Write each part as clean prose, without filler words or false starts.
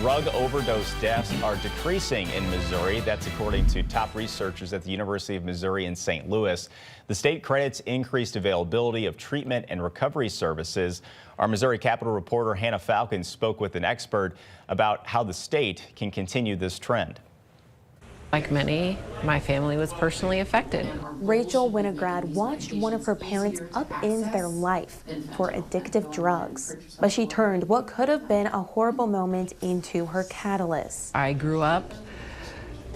Drug overdose deaths are decreasing in Missouri. That's according to top researchers at the University of Missouri in St. Louis. The state credits increased availability of treatment and recovery services. Our Missouri Capitol reporter Hannah Falcon spoke with an expert about how the state can continue this trend. Like many, my family was personally affected. Rachel Winograd watched one of her parents upend their life for addictive drugs, but she turned what could have been a horrible moment into her catalyst. I grew up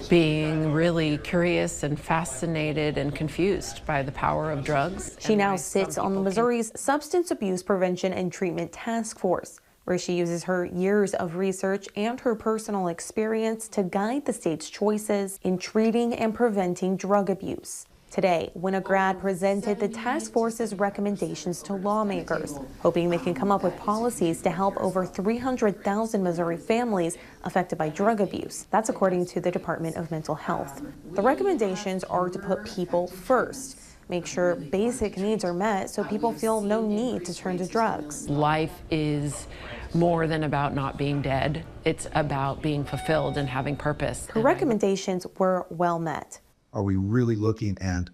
being really curious and fascinated and confused by the power of drugs. She now sits on the Missouri's Substance Abuse Prevention and Treatment Task Force, where she uses her years of research and her personal experience to guide the state's choices in treating and preventing drug abuse. Today, Winograd presented the task force's recommendations to lawmakers, hoping they can come up with policies to help over 300,000 Missouri families affected by drug abuse. That's according to the Department of Mental Health. The recommendations are to put people first, make sure basic needs are met so people feel no need to turn to drugs. Life is more than about not being dead. It's about being fulfilled and having purpose. Her recommendations were well met. Are we really looking at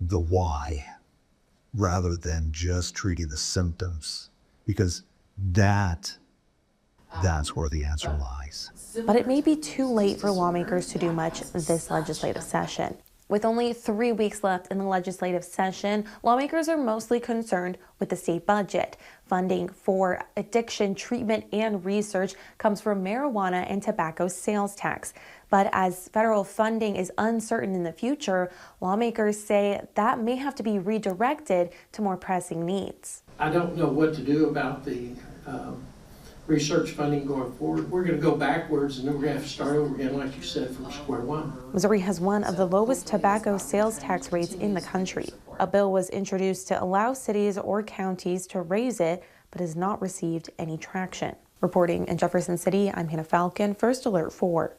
the why rather than just treating the symptoms? Because that's where the answer lies. But it may be too late for lawmakers to do much this legislative session. With only 3 weeks left in the legislative session, lawmakers are mostly concerned with the state budget. Funding for addiction treatment and research comes from marijuana and tobacco sales tax. But as federal funding is uncertain in the future, lawmakers say that may have to be redirected to more pressing needs. I don't know what to do about the research funding going forward. We're going to go backwards and then we're going to have to start over again, like you said, from square one. Missouri has one of the lowest tobacco sales tax rates in the country. A bill was introduced to allow cities or counties to raise it, but has not received any traction. Reporting in Jefferson City, I'm Hannah Falcon, First Alert 4.